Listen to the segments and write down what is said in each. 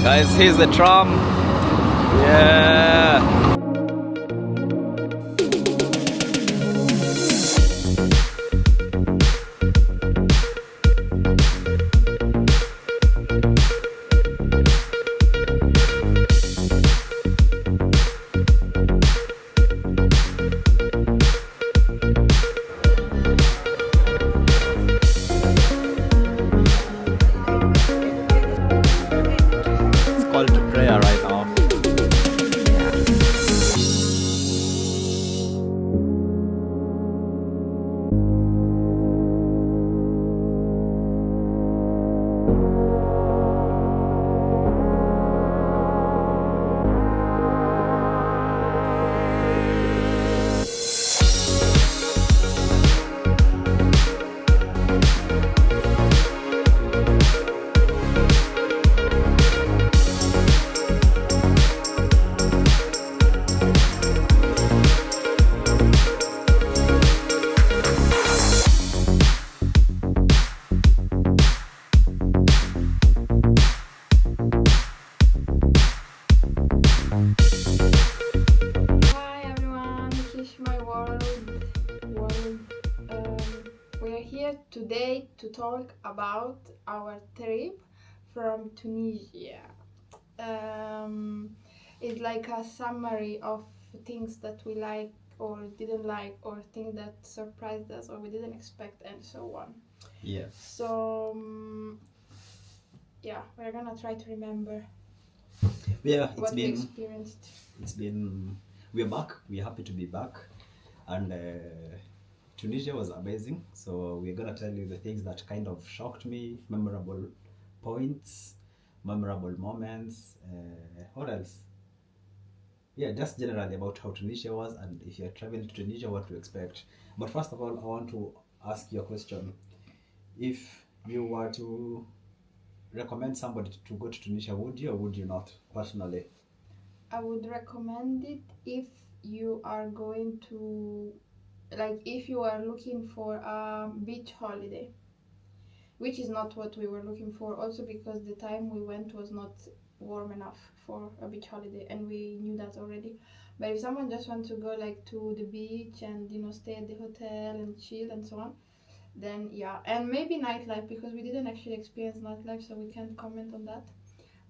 Guys, here's the tram. Yeah. It's called to prayer right now. Hi everyone, this is my world. We are here today to talk about our trip from Tunisia. It's like a summary of things that we like or didn't like, or things that surprised us or we didn't expect, and so on. Yeah. So we're gonna try to remember Yeah, what we experienced. we're back. We're happy to be back. And Tunisia was amazing. So we're gonna tell you the things that kind of shocked me, memorable points, memorable moments. What else? Yeah, just generally about how Tunisia was, and if you're traveling to Tunisia, what to expect. But first of all, I want to ask you a question. If you were to recommend somebody to go to Tunisia, would you or would you not, personally? I would recommend it if you are going to, like, if you are looking for a beach holiday, which is not what we were looking for, also because the time we went was not warm enough for a beach holiday, and we knew that already. But if someone just wants to go like to the beach and stay at the hotel and chill and so on, then yeah, and maybe nightlife, because we didn't actually experience nightlife, so we can't comment on that.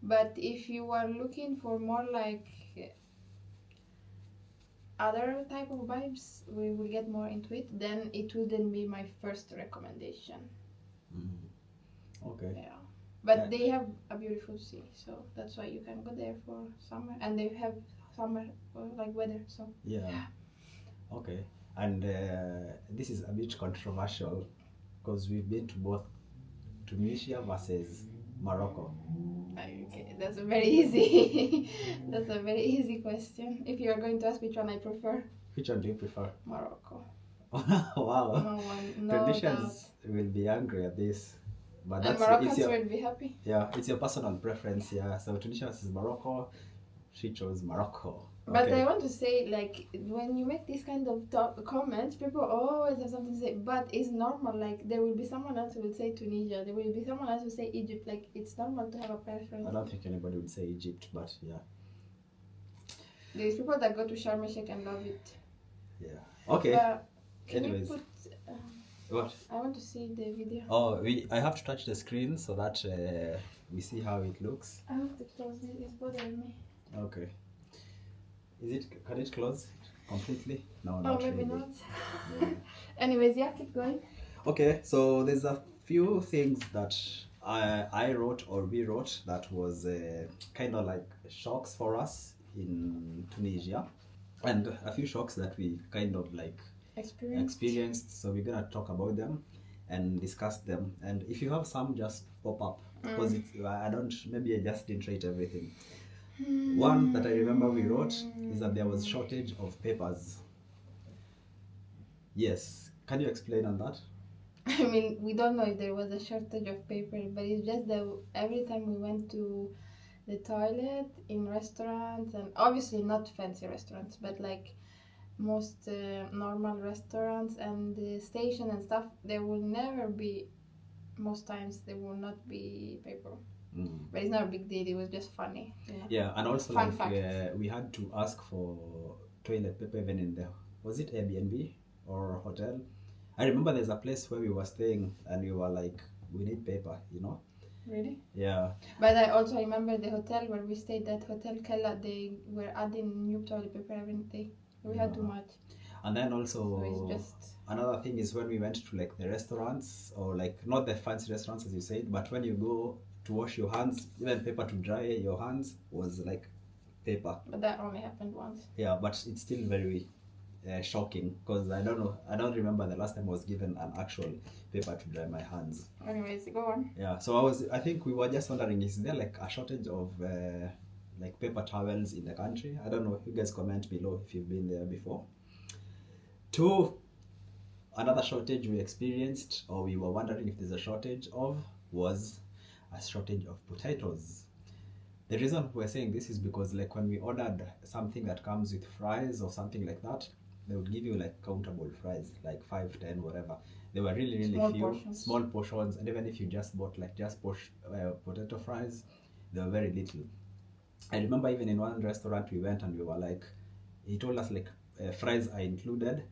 But if you are looking for more like other type of vibes, we will get more into it, then it wouldn't be my first recommendation. Okay. Yeah, but Yeah. they have a beautiful sea, so that's why you can go there for summer, and they have summer like weather, so Yeah. Okay. And this is a bit controversial because we've been to both Tunisia versus Morocco. okay, that's a very easy that's a very easy question. If you are going to ask which one I prefer, Which one do you prefer? Morocco. Wow. No one, no doubt. Tunisians will be angry at this, but And it's Moroccans your, will be happy. yeah, it's your personal preference. Yeah. So Tunisia versus Morocco. She chose Morocco. But Okay. I want to say, like, when you make this kind of comments, people always have something to say. But it's normal. Like, there will be someone else who will say Tunisia. There will be someone else who will say Egypt. Like, it's normal to have a preference. I don't think anybody would say Egypt, but yeah. There's people that go to Sharm el Sheikh and love it. Yeah. Okay. But can Anyways. you put? What? I want to see the video. Oh, I have to touch the screen so that we see how it looks. I have to close it. It's bothering me. Okay. Can it close completely? No, Oh, not maybe really. not. Yeah. Anyways, yeah, keep going. Okay, so there's a few things that I wrote or we wrote that was kind of like shocks for us in Tunisia, and a few shocks that we kind of like experienced. So we're gonna talk about them and discuss them. And if you have some, just pop up, because I don't. Maybe I just didn't write everything. One that I remember we wrote is that there was shortage of papers. Yes, can you explain on that? I mean, we don't know if there was a shortage of paper, but it's just that every time we went to the toilet in restaurants, and obviously not fancy restaurants, but like most normal restaurants and the station and stuff, there will never be, most times there will not be paper. But it's not a big deal. It was just funny. Yeah, and also Fun like fact. we had to ask for toilet paper even in the, was it Airbnb or hotel? I remember there's a place where we were staying and we were like, we need paper, you know? Really? Yeah. But I also remember the hotel where we stayed, that Hotel Kella, they were adding new toilet paper every day. We had too much. And then So also it's just... another thing is when we went to like the restaurants, or like not the fancy restaurants as you said, but when you go to wash your hands, even paper to dry your hands was like paper. But that only happened once. Yeah, but it's still very shocking because I don't remember the last time I was given an actual paper to dry my hands. Anyways, go on. Yeah, so I think we were just wondering, is there like a shortage of like paper towels in the country? I don't know. You guys comment below if you've been there before. Two, another shortage we experienced, or we were wondering if there's a shortage of, was a shortage of potatoes. The reason we're saying this is because like when we ordered something that comes with fries or something like that, they would give you like countable fries, like 5, 10, whatever. They were really Small few, portions. small portions, and even if you just bought like potato fries, they were very little. I remember even in one restaurant we went and we were like, he told us like fries are included,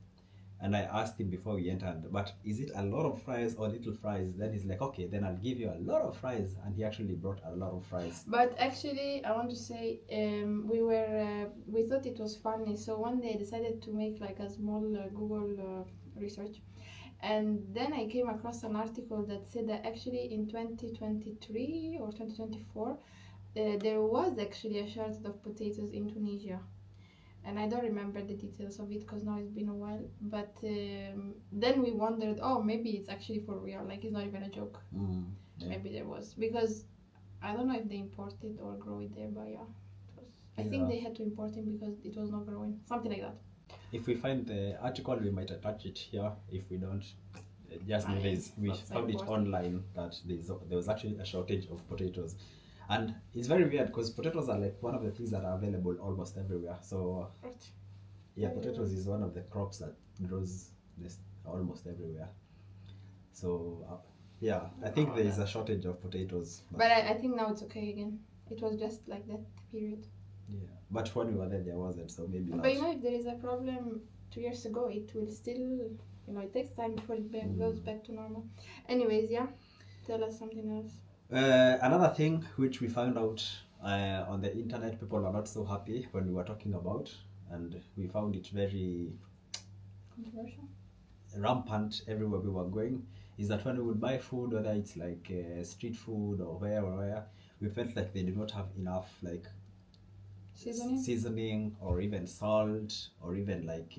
and I asked him before we entered, but is it a lot of fries or little fries? Then he's like, okay, then I'll give you a lot of fries, and he actually brought a lot of fries. But actually, I want to say, we thought it was funny. So one day I decided to make like a small Google research, and then I came across an article that said that actually in 2023 or 2024, there was actually a shortage of potatoes in Tunisia. And I don't remember the details of it because now it's been a while. But then we wondered, oh, maybe it's actually for real. Like, it's not even a joke. Yeah. Maybe there was. Because I don't know if they imported or grow it there, but yeah. I think they had to import it because it was not growing. Something like that. If we find the article, we might attach it here. If we don't, just know we found it online that there was actually a shortage of potatoes. And it's very weird because potatoes are like one of the things that are available almost everywhere. So yeah, potatoes is one of the crops that grows almost everywhere. So yeah, I think there is a shortage of potatoes. But I think now it's okay again. It was just like that period. Yeah, but when we were there wasn't, so maybe not. But you know, if there is a problem 2 years ago, it will still, it takes time before it goes back to normal. Anyways, yeah, tell us something else. Another thing which we found out on the internet, people are not so happy when we were talking about, and we found it very controversial, rampant everywhere we were going, is that when we would buy food, whether it's like street food or where, we felt like they did not have enough like seasoning or even salt, or even like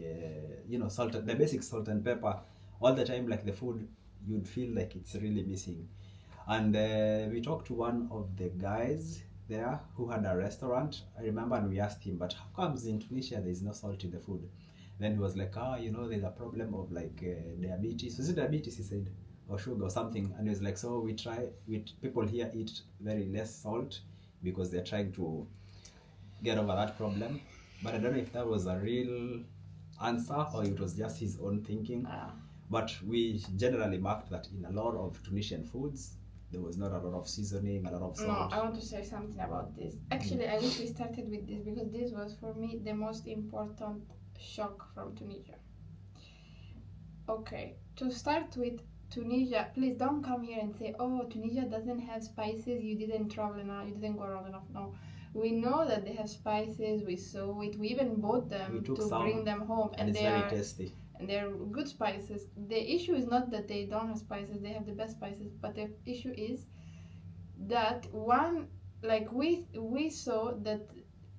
salt, the basic salt and pepper. All the time, like the food, you'd feel like it's really missing. And we talked to one of the guys there who had a restaurant, I remember, and we asked him, but how comes in Tunisia there's no salt in the food? Then he was like, there's a problem of like diabetes. Was it diabetes, he said, or sugar or something? And he was like, so people here eat very less salt because they're trying to get over that problem. But I don't know if that was a real answer or it was just his own thinking. But we generally marked that in a lot of Tunisian foods, there was not a lot of seasoning, a lot of salt. No, I want to say something about this. Actually, I wish we started with this because this was for me the most important shock from Tunisia. Okay, to start with Tunisia, please don't come here and say, oh, Tunisia doesn't have spices, you didn't travel enough, you didn't go around enough. No, we know that they have spices, we saw it, we even bought them to bring them home, and it's very tasty. And they're good spices. The issue is not that they don't have spices, they have the best spices, but the issue is that we saw that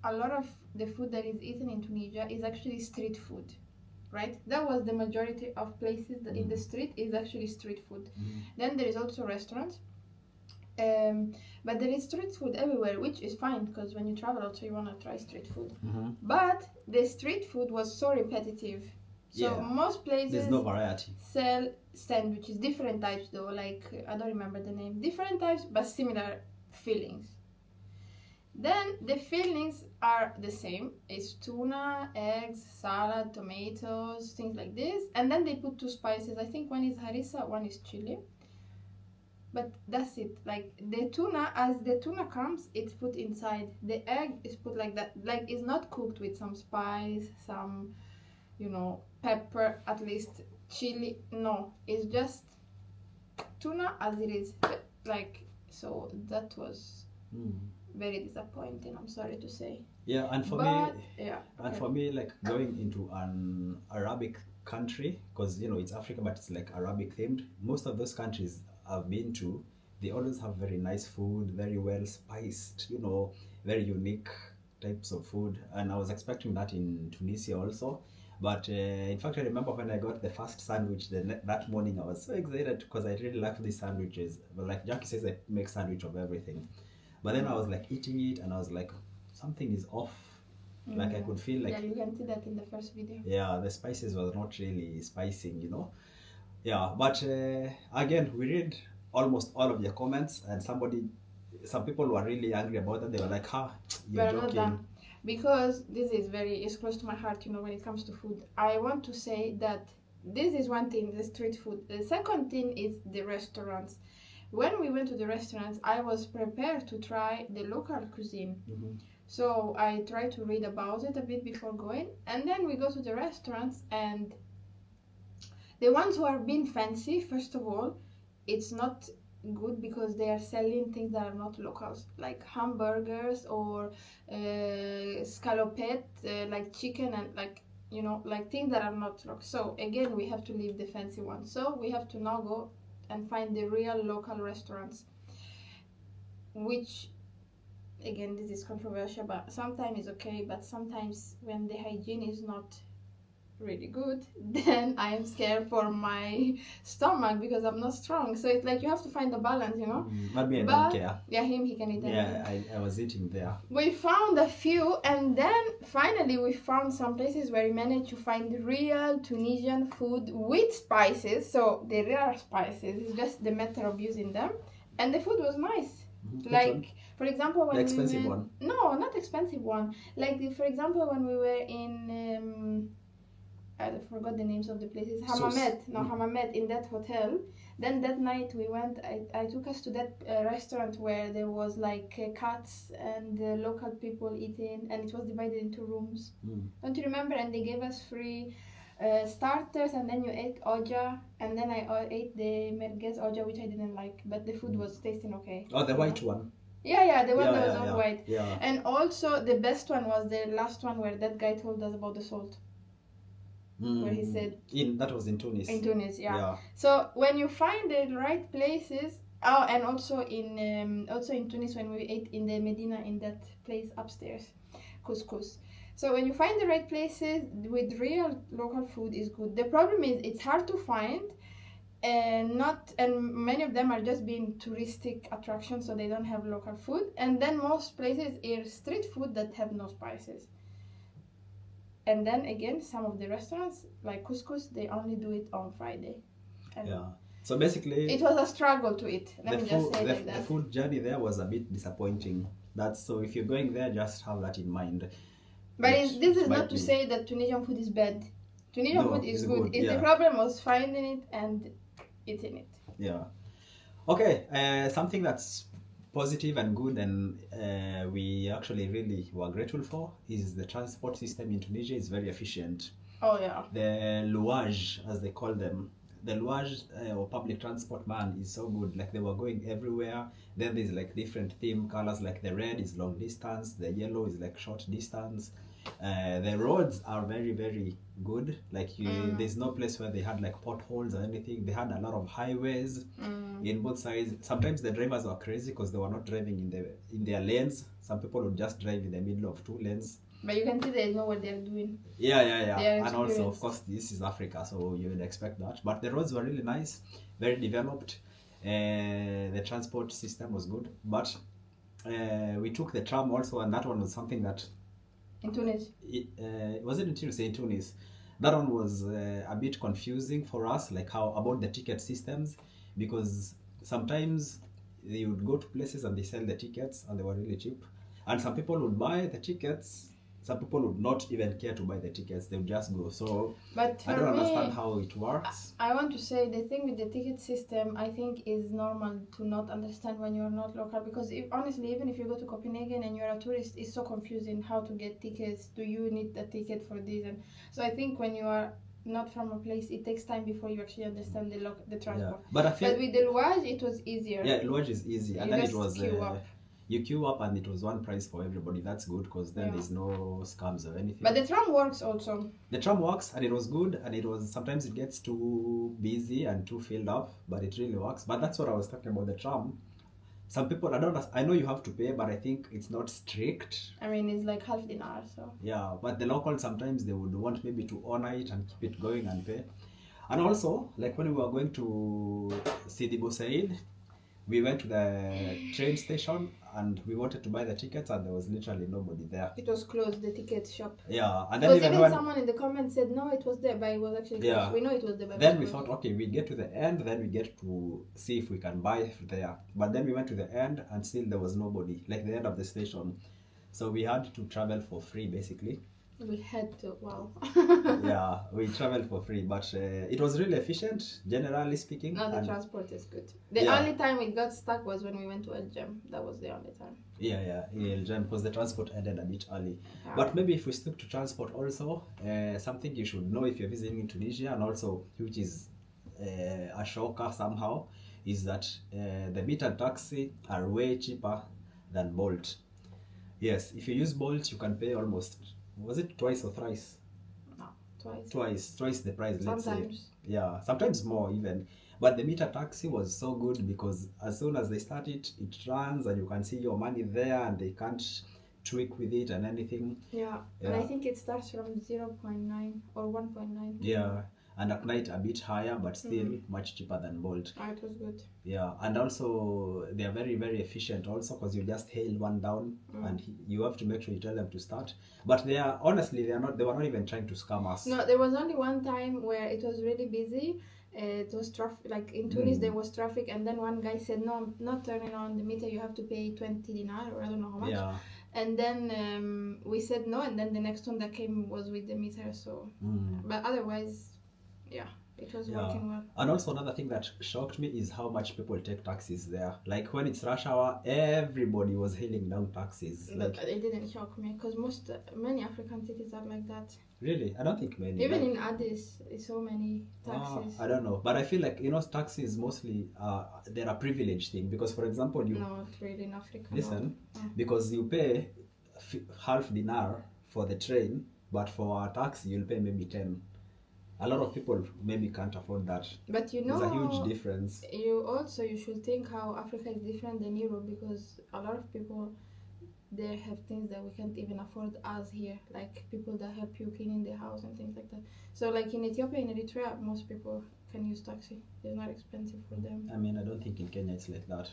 a lot of the food that is eaten in Tunisia is actually street food, right? That was the majority of places that in the street is actually street food. Then there is also restaurants, but there is street food everywhere, which is fine because when you travel also you want to try street food. But the street food was so repetitive. So most places, there's no variety. Sell sandwiches, different types though, like I don't remember the name, different types but similar fillings. Then the fillings are the same. It's tuna, eggs, salad, tomatoes, things like this. And then they put 2 spices. I think one is harissa, one is chili. But that's it. Like the tuna, as the tuna comes, it's put inside. The egg is put like that. Like it's not cooked with some spice, some, pepper, at least chili. No, it's just tuna as it is. Like, so that was very disappointing, I'm sorry to say. Yeah, and for But, me, yeah. and for me, like going into an Arabic country, because it's Africa, but it's like Arabic themed. Most of those countries I've been to, they always have very nice food, very well spiced, very unique types of food. And I was expecting that in Tunisia also. But in fact, I remember when I got the first sandwich that morning, I was so excited because I really like these sandwiches. But like Jackie says, I make sandwich of everything. But then I was like eating it, and I was like, something is off. Like I could feel like, yeah, you can see that in the first video. Yeah, the spices was not really spicing. Yeah, but again, we read almost all of your comments, and some people were really angry about it. They were like, you're We're not joking. done. Because this is it's close to my heart, when it comes to food. I want to say that this is one thing, the street food. The second thing is the restaurants. When we went to the restaurants, I was prepared to try the local cuisine. So I tried to read about it a bit before going, and then we go to the restaurants, and the ones who are being fancy, first of all, it's not good because they are selling things that are not locals, like hamburgers or scallopette, like chicken, and like things that are not local. So again, we have to leave the fancy ones. So we have to now go and find the real local restaurants, which again, this is controversial, but sometimes it's okay. But sometimes when the hygiene is not really good, then I am scared for my stomach because I'm not strong. So it's like you have to find a balance, But me, I don't care. Yeah, he can eat anything. Yeah, I was eating there. We found a few, and then finally we found some places where we managed to find real Tunisian food with spices. So the real spices, it's just the matter of using them, and the food was nice. Like, for example, when the expensive one? No, not expensive one. Like, for example, when we were in I forgot the names of the places. Hammamet, in that hotel. Then that night we went, I took us to that restaurant where there was like cats and local people eating, and it was divided into rooms. Don't you remember? And they gave us free starters, and then you ate oja, and then I ate the merguez oja, which I didn't like, but the food was tasting okay. Oh, the white one. Yeah, the one that was all white. Yeah. And also the best one was the last one where that guy told us about the salt. Where he said that was in Tunis. In Tunis, yeah. So when you find the right places, and also in Tunis when we ate in the Medina, in that place upstairs, couscous. So when you find the right places with real local food is good. The problem is it's hard to find, and many of them are just being touristic attractions, so they don't have local food. And then most places are street food that have no spices. And then again, some of the restaurants, like couscous, they only do it on Friday. So basically, it was a struggle to eat. Let me just say like that. The food journey there was a bit disappointing. So if you're going there, just have that in mind. But this is not to say that Tunisian food is bad. Tunisian food is good. The problem was finding it and eating it. Yeah. Okay. Something that's positive and good, and we actually really were grateful for, is the transport system in Tunisia is very efficient. Oh yeah. The louage, as they call them, the louage or public transport, man, is so good. Like they were going everywhere. Then there's like different theme colors, like the red is long distance, the yellow is like short distance. The roads are very, very good. Like there's no place where they had like potholes or anything. They had a lot of highways in both sides. Sometimes the drivers were crazy because they were not driving in their lanes. Some people would just drive in the middle of two lanes. But you can see they know what they're doing. Yeah. And also, of course, this is Africa, so you would expect that. But the roads were really nice, very developed. The transport system was good. But we took the tram also, and that one was something that... In Tunis? Was it in Tunis? In Tunis. That one was a bit confusing for us, like how about the ticket systems, because sometimes you would go to places and they sell the tickets and they were really cheap. And some people would buy the tickets some people would not even care to buy the tickets, they would just go. So But I for don't me, understand how it works. I want to say the thing with the ticket system, I think, is normal to not understand when you're not local, because honestly, even if you go to Copenhagen and you're a tourist, it's so confusing how to get tickets. Do you need a ticket for this? And so I think when you are not from a place, it takes time before you actually understand the transport. But I feel, But with the Luage, it was easier. yeah, Luage is easy, and You then it just was queue up. you queue up and it was one price for everybody. That's good, because then Yeah. there's no scams or anything. But the tram works also. The tram works, and it was good, and it was, sometimes it gets too busy and too filled up, but it really works. But that's what I was talking about, the tram. Some people, I know you have to pay, but I think it's not strict. I mean, it's like half an hour, so. Yeah, but the locals, sometimes they would want maybe to honor it and keep it going and pay. And also, like when we were going to Sidi Boussaid, we went to the train station and we wanted to buy the tickets, and there was literally nobody there. It was closed, the ticket shop. Yeah, and then Because even someone in the comments said no, it was there, but it was actually closed. Yeah. We know it was there. But then we thought, okay, we get to the end, then we get to see if we can buy there. But then we went to the end and still there was nobody, like the end of the station. So we had to travel for free, basically. We had to, wow. Yeah, we traveled for free, but it was really efficient, generally speaking. No, the transport is good. The only time it got stuck was when we went to El Jem. That was the only time. Yeah, El Jem, because the transport ended a bit early. Yeah. But maybe if we stick to transport also, something you should know if you're visiting Tunisia, and also which is a shocker somehow, is that the meter taxi are way cheaper than Bolt. Yes, if you use Bolt, you can pay almost, was it twice or thrice? No, twice. Twice the price, let's Sometimes. say. Yeah, sometimes more even. But the meter taxi was so good, because as soon as they start it, it runs and you can see your money there, and they can't tweak with it and anything. Yeah, and I think it starts from 0.9 or 1.9. Yeah, and at night a bit higher, but still much cheaper than Bolt. Oh, it was good. Yeah, and also they are very, very efficient also, because you just hail one down and you have to make sure you tell them to start. But they are, honestly, they were not even trying to scam us. No, there was only one time where it was really busy. It was traffic, like in Tunis there was traffic, and then one guy said, no, I'm not turning on the meter, you have to pay 20 dinar, or I don't know how much. Yeah. And then we said no, and then the next one that came was with the meter, so. But otherwise, yeah, it was working well. And also another thing that shocked me is how much people take taxis there. Like when it's rush hour, everybody was hailing down taxis. But like, it didn't shock me, because many African cities are like that. Really? I don't think many. Even in Addis, so many taxis. I don't know, but I feel like, taxis mostly they're a privilege thing, because for example Not really in Africa. listen, no. because you pay half dinar for the train, but for a taxi you'll pay maybe 10. A lot of people maybe can't afford that. But there's a huge difference. You should think how Africa is different than Europe, because a lot of people they have things that we can't even afford as here, like people that help you cleaning the house and things like that. So like in Ethiopia, in Eritrea, most people can use taxi. It's not expensive for them. I mean, I don't think in Kenya it's like that.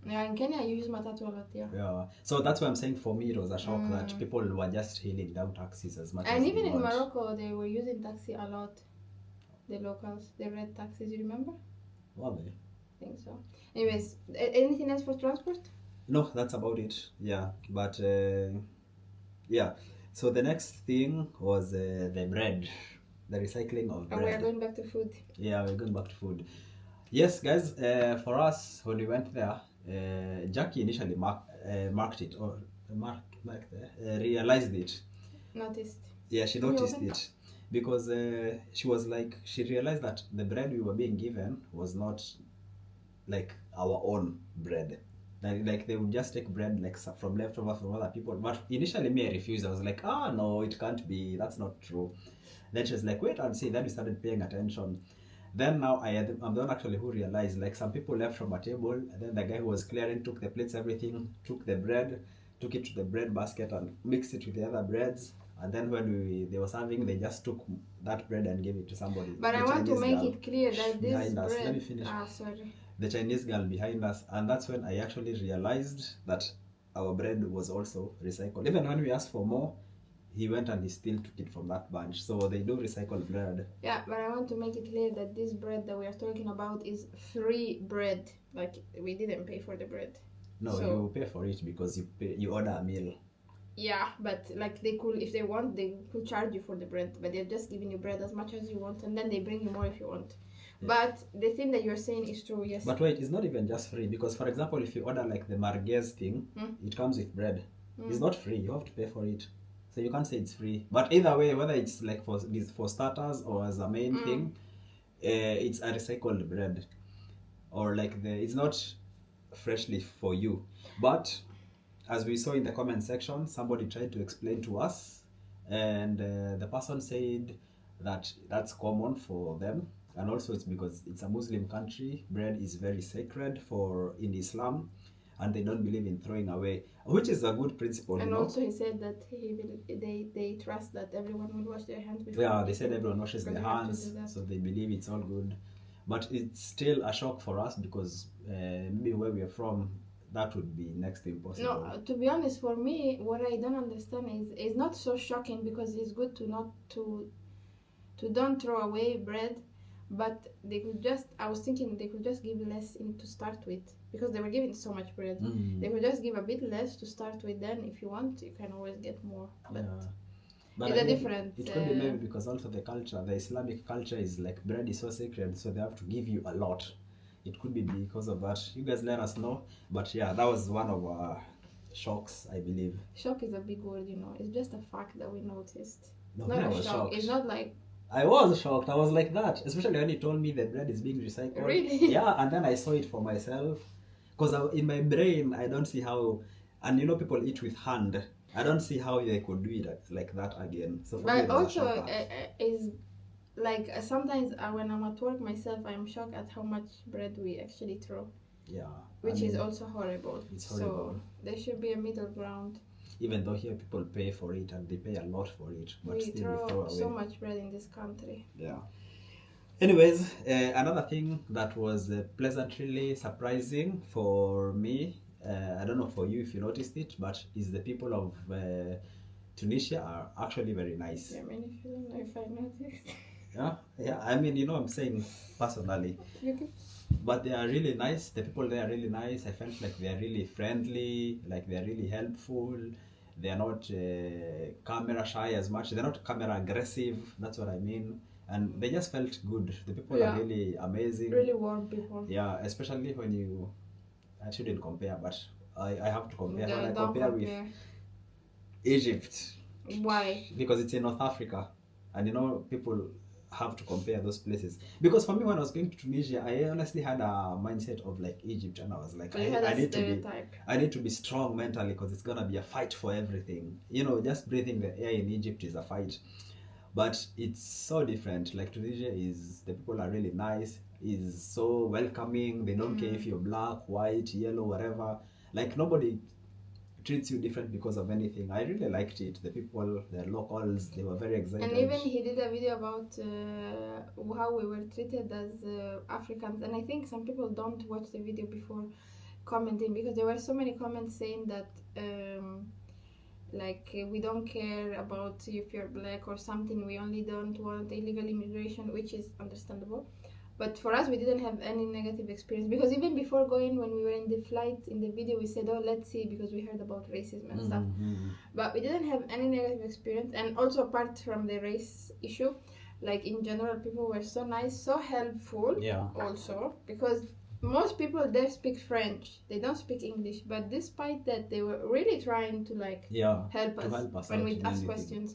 Yeah, in Kenya you use matatu a lot, yeah. Yeah, so that's why I'm saying for me it was a shock that people were just hailing down taxis as much. And as even they in want. Morocco, they were using taxi a lot. The locals, the red taxis, you remember? Were they? I think so. Anyways, anything else for transport? No, that's about it. Yeah, but yeah. So the next thing was the bread, the recycling of bread. And we are going back to food. Yeah, we're going back to food. Yes, guys. For us, when we went there, Jackie initially marked it or realized it. Noticed. Yeah, she noticed it, because she was like, she realized that the bread we were being given was not like our own bread. Like they would just take bread like from leftover from other people. But initially me, I refused. I was like, no, it can't be. That's not true. Then she was like, wait and see. Then we started paying attention. Then now I'm the one actually who realized, like, some people left from a table, and then the guy who was clearing took the plates, everything, took the bread, took it to the bread basket and mixed it with the other breads. And then when they were serving, they just took that bread and gave it to somebody. But I want to make it clear that this behind us. bread. Let me finish. Sorry. The Chinese girl behind us, and that's when I actually realized that our bread was also recycled. Even when we asked for more, he went and he still took it from that bunch. So they do recycle bread. Yeah, but I want to make it clear that this bread that we are talking about is free bread. Like, we didn't pay for the bread. No, you pay for it because you order a meal. Yeah, but like they could, if they want, they could charge you for the bread, but they're just giving you bread as much as you want, and then they bring you more if you want. Yeah. But the thing that you're saying is true, yes. But wait, it's not even just free, because for example, if you order like the marguez thing, it comes with bread. It's not free, you have to pay for it. So you can't say it's free. But either way, whether it's like for starters or as a main thing, it's a recycled bread. Or like it's not freshly for you. But as we saw in the comment section, somebody tried to explain to us, and the person said that that's common for them, and also it's because it's a Muslim country. Bread is very sacred for in Islam, and they don't believe in throwing away, which is a good principle. And also he said that they trust that everyone will wash their hands before. Yeah, they said everyone washes their hands, so they believe it's all good. But it's still a shock for us because maybe where we are from, that would be next to impossible. No, to be honest, for me, what I don't understand is not so shocking, because it's good to not to don't throw away bread, but they could just, I was thinking they could just give less in to start with, because they were giving so much bread. They could just give a bit less to start with, then if you want you can always get more. But yeah. But it's again, a different it could be maybe because also the culture, the Islamic culture is like bread is so sacred, so they have to give you a lot. It could be because of that. You guys let us know. But yeah, that was one of our shocks, I believe. Shock is a big word, you know. It's just a fact that we noticed. No, Not I a was shock. shocked. It's not like, I was shocked. I was like that, especially when he told me the bread is being recycled. Really? Yeah, and then I saw it for myself, because in my brain I don't see how, and you know people eat with hand. I don't see how they could do it like that again. So for me, but it was a also shocker. is like sometimes when I'm at work myself, I'm shocked at how much bread we actually throw. Yeah, Which is also horrible. It's horrible. So there should be a middle ground. Even though here people pay for it and they pay a lot for it, but We still we throw throw away. so much bread in this country. Yeah. Anyways, another thing that was pleasantly surprising for me, I don't know for you if you noticed it, but is the people of Tunisia are actually very nice. Yeah, I mean, if you don't know if I noticed. Yeah. I mean, you know, I'm saying personally. Okay. But they are really nice. The people there are really nice. I felt like they are really friendly, like they are really helpful. They are not camera shy as much. They're not camera aggressive. That's what I mean. And they just felt good. The people are really amazing. Really warm people. Yeah, especially when you, I shouldn't compare, but I have to compare. Yeah, When I don't compare with Egypt. Why? Because it's in North Africa. And you know, people have to compare those places. Because for me, when I was going to Tunisia, I honestly had a mindset of like Egypt, and I was like, I need to be strong mentally, because it's gonna be a fight for everything. You know, just breathing the air in Egypt is a fight. But it's so different. Like Tunisia the people are really nice, is so welcoming. They don't care if you're black, white, yellow, whatever. Like nobody treats you different because of anything. I really liked it. The people, the locals, they were very excited. And even he did a video about how we were treated as Africans. And I think some people don't watch the video before commenting, because there were so many comments saying that we don't care about if you're black or something. We only don't want illegal immigration, which is understandable. But for us, we didn't have any negative experience, because even before going, when we were in the flight, in the video, we said, oh, let's see, because we heard about racism and stuff. But we didn't have any negative experience. And also, apart from the race issue, like in general, people were so nice, so helpful. Yeah. Also, because most people there speak French, they don't speak English. But despite that, they were really trying to help us when we ask questions.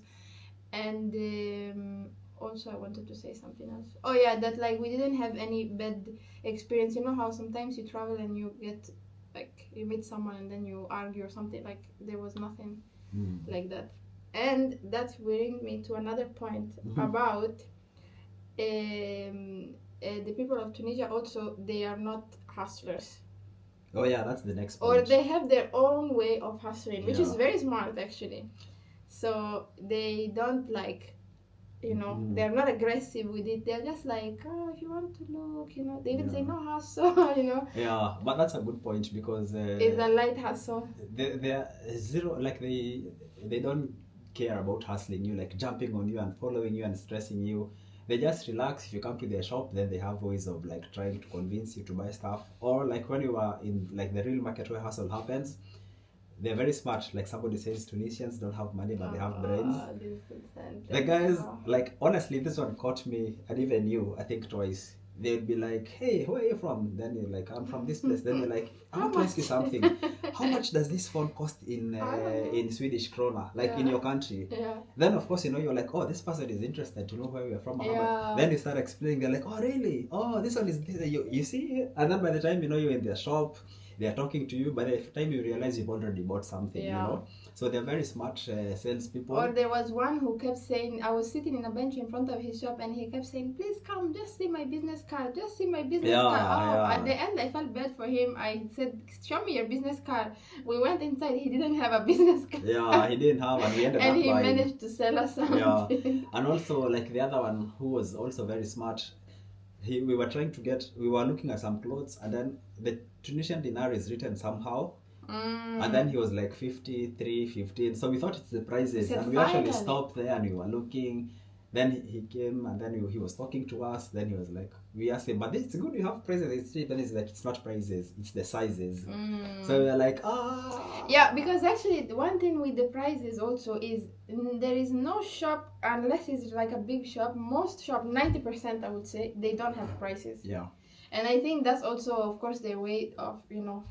And also I wanted to say something else. Oh yeah, that we didn't have any bad experience. You know how sometimes you travel and you get you meet someone and then you argue or something. There was nothing like that. And that brings me to another point about the people of Tunisia. Also, they are not hustlers. Oh yeah, that's the next point. Or they have their own way of hustling, which is very smart actually. So they don't they're not aggressive with it. They're just oh, if you want to look, they even say no hustle, Yeah, but that's a good point, because it's a light hustle. They're zero, they don't care about hustling you, jumping on you and following you and stressing you. They just relax. If you come to their shop, then they have ways of trying to convince you to buy stuff. Or when you are in the real market where hustle happens, they're very smart. Like somebody says, Tunisians don't have money, but they have brains. This sentence. The guys, like, honestly, this one caught me, and even you, I think twice. They'd be like, hey, where are you from? Then you're like, I'm from this place. Then you're like, I want to ask you something. How much does this phone cost in Swedish krona, like in your country? Yeah. Then, of course, you're like, oh, this person is interested to know where we're from. Yeah. Then you start explaining, they're like, oh, really? Oh, this one is this. You see? And then by the time you're in their shop, they're talking to you. By the time you realize you've already bought something, So they're very smart salespeople. Or there was one who kept saying, I was sitting in a bench in front of his shop and he kept saying, please come, just see my business card, just see my business card. At the end, I felt bad for him. I said, show me your business card. We went inside, he didn't have a business card. Yeah, he didn't have, and we ended up buying. Managed to sell us something. Yeah, and also like the other one who was also very smart, we were looking at some clothes, and then the Tunisian dinar is written somehow. And then he was like 53, 15. So we thought it's the prices. And we actually stopped there and we were looking. Then he came and then he was talking to us. Then he was like, we asked him, but it's good you have prices. It's cheap. Then he's like, it's not prices, it's the sizes. So we were like, Yeah, because actually the one thing with the prices also is there is no shop, unless it's like a big shop. Most shop, 90% I would say, they don't have prices. Yeah. And I think that's also, of course, their way of,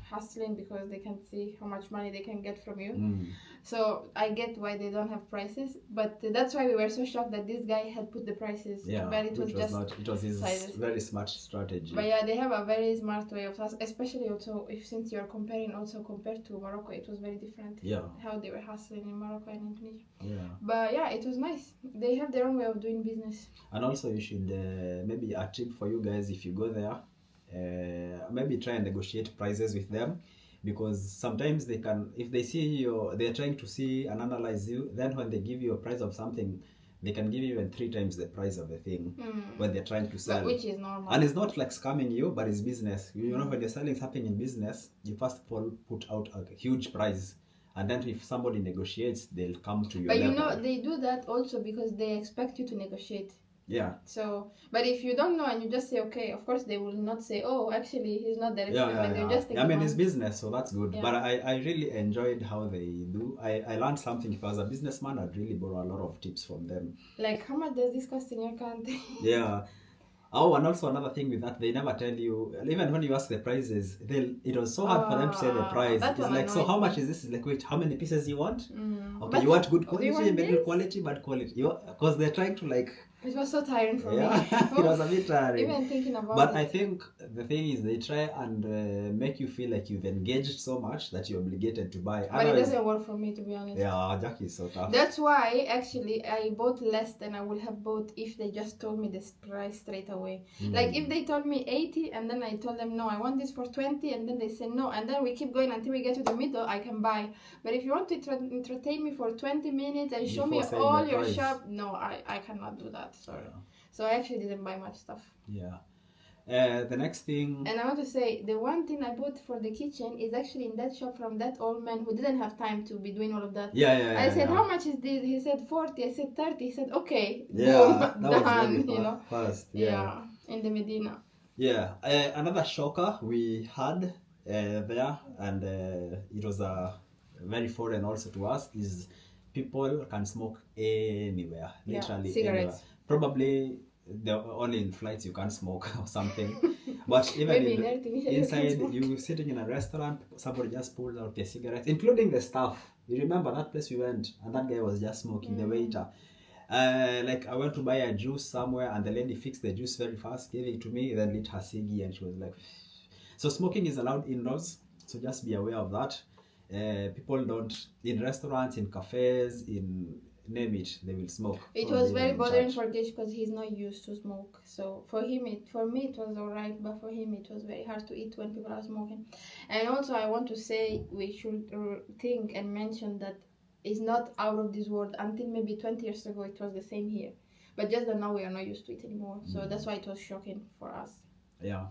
hustling, because they can see how much money they can get from you. So I get why they don't have prices, but that's why we were so shocked that this guy had put the prices. Yeah, but it was his sizes. Very smart strategy. But yeah, they have a very smart way of us, especially also since you're compared to Morocco, it was very different. Yeah. How they were hustling in Morocco and in Tunisia. Yeah. But yeah, it was nice. They have their own way of doing business. And also you should maybe a tip for you guys, if you go there, maybe try and negotiate prices with them, because sometimes they can, if they see they're trying to see and analyze you, then when they give you a price of something, they can give you even 3 times the price of the thing when they're trying to sell. Which is normal. And it's not like scamming you, but it's business. You know, when you're selling something in business, you first of all put out a huge price. And then if somebody negotiates, they'll come to your level. But they do that also because they expect you to negotiate. Yeah. So, but if you don't know and you just say okay, of course they will not say, oh, actually he's not there. I mean, it's business, so that's good. Yeah. But I really enjoyed how they do. I learned something. If I was a businessman, I'd really borrow a lot of tips from them. Like, how much does this cost in your country? Yeah. Oh, and also another thing with that, they never tell you, even when you ask the prices, it was so hard for them to say the price. It's like, so how much is this? It's like, wait, how many pieces you want? Okay, but you want good quality, middle quality, bad quality. Because they're trying to like... It was so tiring for me. It was a bit tiring. Even thinking about But I think the thing is, they try and make you feel like you've engaged so much that you're obligated to buy. But it doesn't work for me, to be honest. Yeah, Jackie is so tough. That's why, actually, I bought less than I would have bought if they just told me this price straight away. Like, if they told me 80 and then I told them, no, I want this for 20, and then they say no, and then we keep going until we get to the middle, I can buy. But if you want to entertain me for 20 minutes and show me all your shop, no, I cannot do that. Sorry. Yeah. So I actually didn't buy much stuff. Yeah. The next thing... And I want to say, the one thing I bought for the kitchen is actually in that shop from that old man who didn't have time to be doing all of that. I said, how much is this? He said 40. I said 30. He said, okay. Yeah, boom, done, you know. Fast. Yeah, in the Medina. Yeah. Another shocker we had there, and it was very foreign also to us, is people can smoke anywhere, literally cigarettes. Anywhere. Probably only in flights you can't smoke or something, but even inside, you sitting in a restaurant, somebody just pulled out their cigarettes, including the staff. You remember that place we went, and that guy was just smoking, the waiter. Like, I went to buy a juice somewhere, and the lady fixed the juice very fast, gave it to me, then lit her ciggy, and she was like... So smoking is allowed indoors, so just be aware of that. People don't, in restaurants, in cafes, in name it, they will smoke. It was very bothering for Gish because he's not used to smoke. So for me it was alright, but for him it was very hard to eat when people are smoking. And also I want to say we should think and mention that it's not out of this world. Until maybe 20 years ago it was the same here. But just that now we are not used to it anymore. So that's why it was shocking for us. Yeah.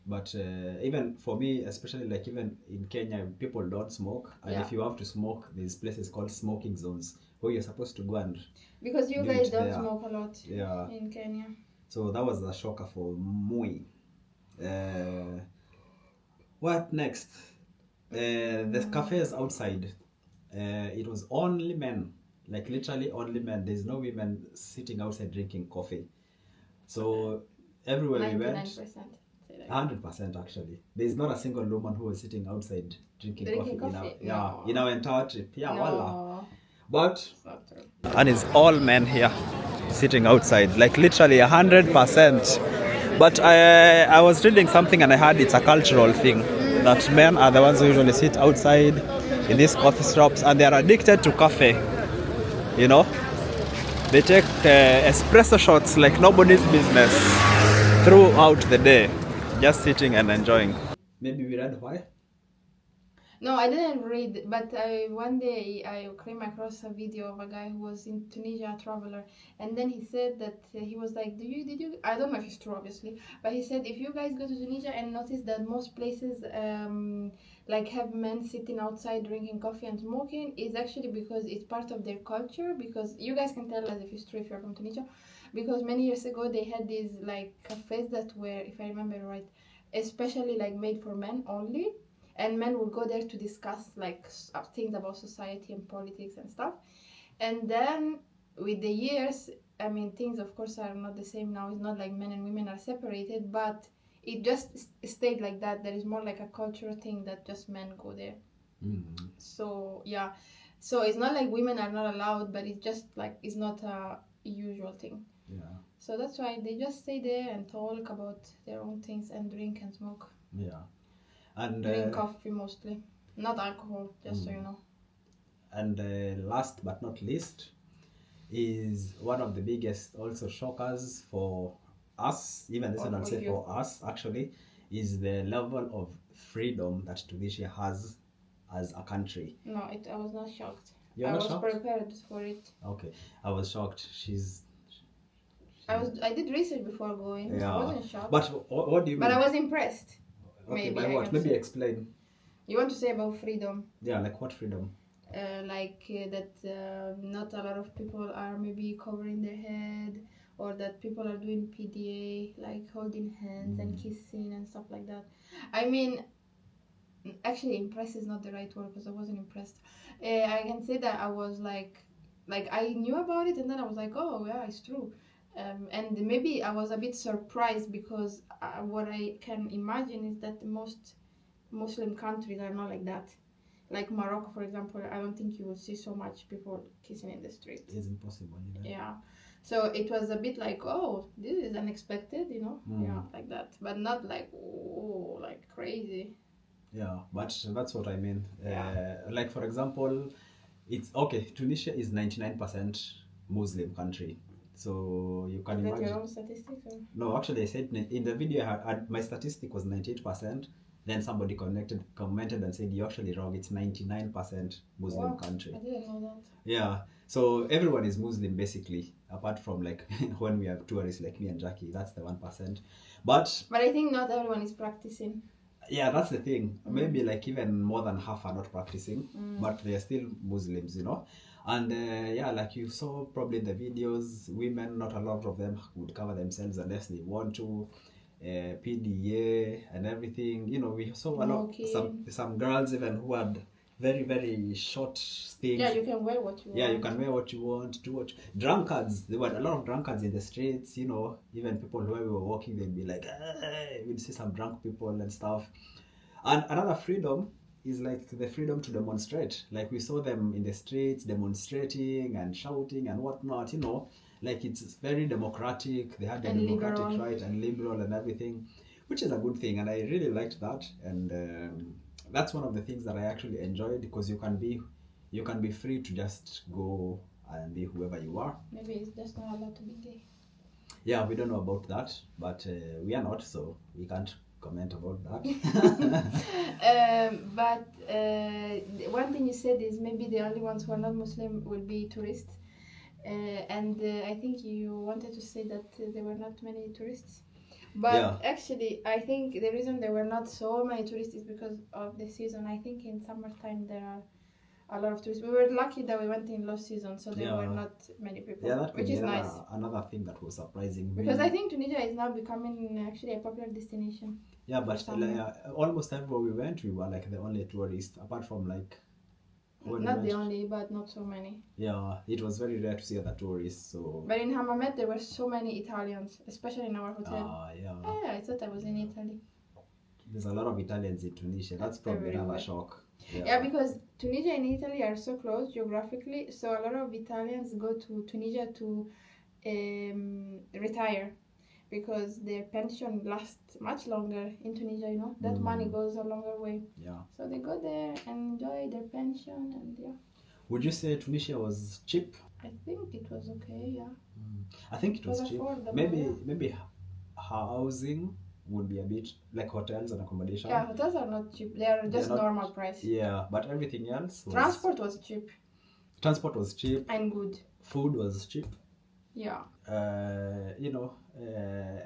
But even for me, especially like even in Kenya, people don't smoke. And if you have to smoke, there's places called smoking zones where you're supposed to go and... Because you guys don't smoke a lot in Kenya. So that was a shocker for me. What next? The cafes outside. it was only men, like literally only men. There's no women sitting outside drinking coffee. So everywhere we 99%. went, Say that. 100% actually. There's not a single woman who was sitting outside drinking Drinking coffee, coffee? in our No. in our entire trip. Yeah, voila. No, But it's not true. and it's all men here sitting outside, like literally 100%. But I was reading something and I heard it's a cultural thing that men are the ones who usually sit outside in these coffee shops and they are addicted to coffee. You know, they take espresso shots like nobody's business throughout the day, just sitting and enjoying. Maybe we read why? No, I didn't read, but one day I came across a video of a guy who was in Tunisia, a traveler, and then he said that he was like, did you, I don't know if it's true, obviously, but he said if you guys go to Tunisia and notice that most places like have men sitting outside drinking coffee and smoking, is actually because it's part of their culture, because you guys can tell us if it's true if you're from Tunisia, because many years ago they had these like cafes that were, if I remember right, especially like made for men only, and men would go there to discuss like things about society and politics and stuff. And then with the years, I mean, things of course are not the same now. It's not like men and women are separated, but it just stayed like that. There is more like a cultural thing that just men go there. So yeah, so it's not like women are not allowed, but it's just like it's not a usual thing. Yeah. So that's why they just stay there and talk about their own things and drink and smoke. Yeah. And Drink coffee mostly, not alcohol, just so you know. And last but not least is one of the biggest also shockers for us, even this one I'll say for us actually, is the level of freedom that Tunisia has as a country. No, I was not shocked. You're I not was shocked? prepared for it. Okay, I was shocked. I did research before going, so I wasn't shocked. But what do you mean? But I was impressed. Okay, maybe by what? Maybe explain. You want to say about freedom? Yeah, like what freedom? That not a lot of people are maybe covering their head, or that people are doing PDA, like holding hands and kissing and stuff like that. I mean, actually, impressed is not the right word because I wasn't impressed. I can say that I was like I knew about it and then I was like, oh yeah, it's true. And maybe I was a bit surprised because what I can imagine is that most Muslim countries are not like that. Like Morocco, for example, I don't think you will see so much people kissing in the street. It's impossible, you know? Yeah. So it was a bit like, oh, this is unexpected, you know? Yeah, like that. But not like, oh, like crazy. Yeah, but that's what I mean. Like, for example, it's okay, Tunisia is 99% Muslim country. So you can imagine. Is that your own statistics? Or? No, actually, I said in the video, my statistic was 98%. Then somebody commented and said, you're actually wrong. It's 99% Muslim country. I didn't know that. Yeah. So everyone is Muslim basically, apart from like when we have tourists like me and Jackie. That's the 1%. But I think not everyone is practicing. Yeah, that's the thing. Maybe like even more than half are not practicing, but they are still Muslims, you know. And yeah, like you saw probably in the videos, women, not a lot of them would cover themselves unless they want to. PDA and everything, you know, we saw a lot, some girls even who had very short things. Yeah, you can wear what you want. Yeah, you can wear what you want, do what. Drunkards, there were a lot of drunkards in the streets, you know, even people where we were walking, they'd be like, hey, we'd see some drunk people and stuff. And another freedom is like the freedom to demonstrate. Like we saw them in the streets demonstrating and shouting and whatnot, you know. Like it's very democratic. They had the democratic right and liberal and everything, which is a good thing. And I really liked that. And that's one of the things that I actually enjoyed because you can be free to just go and be whoever you are. Maybe it's just not allowed to be gay. Yeah, we don't know about that, but we are not, so we can't comment about that. But one thing you said is maybe the only ones who are not Muslim will be tourists. And I think you wanted to say that there were not many tourists. But actually, I think the reason there were not so many tourists is because of the season. I think in summertime there are a lot of tourists. We were lucky that we went in low season, so there were not many people, which is nice. Another thing that was surprising. Because I think Tunisia is now becoming actually a popular destination. Yeah, but almost everywhere we went, we were like the only tourists, apart from like when we Not the went. only, but not so many. Yeah, it was very rare to see other tourists. So But in Hammamet, there were so many Italians, especially in our hotel. yeah, Yeah, I thought I was in Italy. there's a lot of Italians in Tunisia. That's probably another Everywhere. shock. Yeah, because Tunisia and Italy are so close geographically, so a lot of Italians go to Tunisia to retire because their pension lasts much longer in Tunisia, you know. That money goes a longer way. Yeah. So they go there and enjoy their pension and yeah. Would you say Tunisia was cheap? I think it was okay, yeah. I think it was cheap. affordable, Maybe housing would be a bit like hotels and accommodation. Yeah, hotels are not cheap. They are just normal price. Yeah, but everything else was... Transport was cheap. Transport was cheap. And good. Food was cheap. Yeah.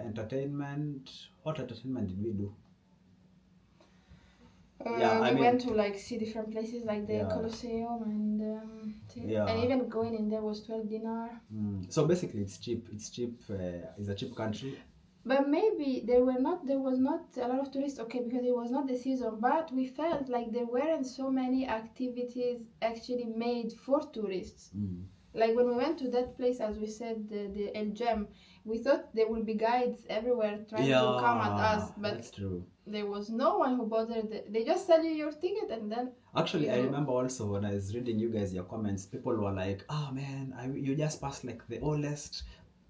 Entertainment. What entertainment did we do? We went to like see different places like the Colosseum and and even going in there was 12 dinar. So basically it's cheap. It's cheap. It's a cheap country. But maybe there was not a lot of tourists, okay, because it was not the season, but we felt like there weren't so many activities actually made for tourists. Like when we went to that place, as we said, the El Gem, we thought there would be guides everywhere trying to come at us, but that's true. There was no one who bothered. They just sell you your ticket and then... Actually, I remember also when I was reading you guys, your comments, people were like, oh man, you just passed like the oldest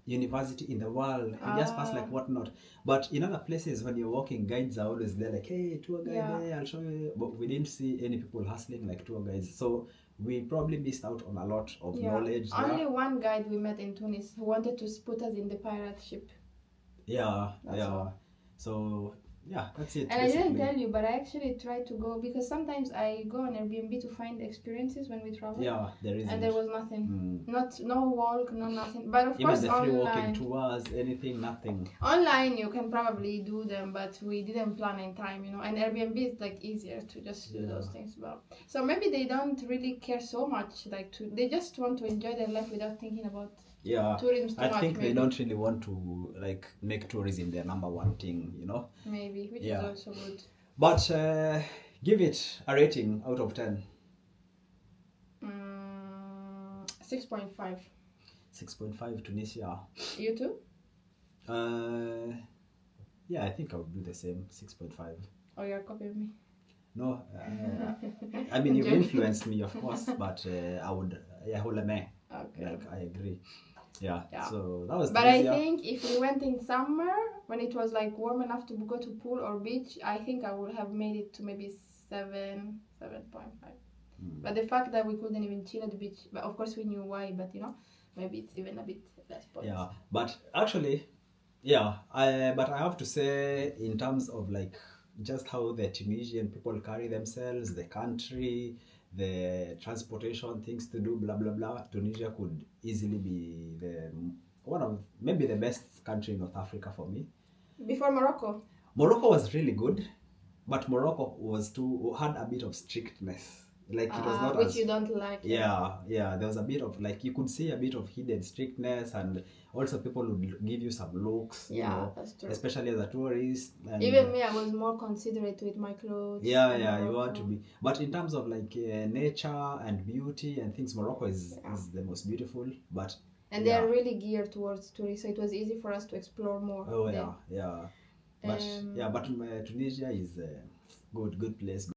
university in the world. You just passed like whatnot. But in other places, when you're walking, guides are always there like, hey, tour guide there, I'll show you. But we didn't see any people hustling like tour guides. So we probably missed out on a lot of knowledge. Only one guide we met in Tunis who wanted to put us in the pirate ship. That's all. So yeah, that's it. And basically. I didn't tell you, but I actually tried to go because sometimes I go on Airbnb to find experiences when we travel. Yeah, there is. And there was nothing. No walk, no nothing. But of course, even the free walking tours, anything, nothing. Online, you can probably do them, but we didn't plan in time, you know. And Airbnb is like easier to just do those things. But so maybe they don't really care so much, like they just want to enjoy their life without thinking about. Tourism too much. I think they don't really want to like make tourism their number one thing, you know. Maybe, which is also good. But give it a rating out of 10. 6.5. 6.5 Tunisia. You too? Yeah, I think I would do the same. 6.5. Oh, you're copying me. No, I mean you've influenced me, of course, but I would, okay. Like I agree. Yeah. So that was. But Tunisia. I think if we went in summer when it was like warm enough to go to pool or beach, I think I would have made it to maybe 7.5. But the fact that we couldn't even chill at the beach, but of course we knew why. But you know, maybe it's even a bit less points. Yeah, but actually, but I have to say in terms of like just how the Tunisian people carry themselves, the country, the transportation, things to do, blah blah blah. Tunisia could easily be maybe the best country in North Africa for me. Before Morocco. Morocco was really good, but Morocco had a bit of strictness. Like it was not which you don't like. Yeah. There was a bit of like you could see a bit of hidden strictness, and also people would give you some looks. Yeah, you know, that's true. Especially as a tourist. And even me, I was more considerate with my clothes. Yeah, you want to be. But in terms of like nature and beauty and things, Morocco is the most beautiful. And they are really geared towards tourists, so it was easy for us to explore more. Oh yeah. But Tunisia is a good place.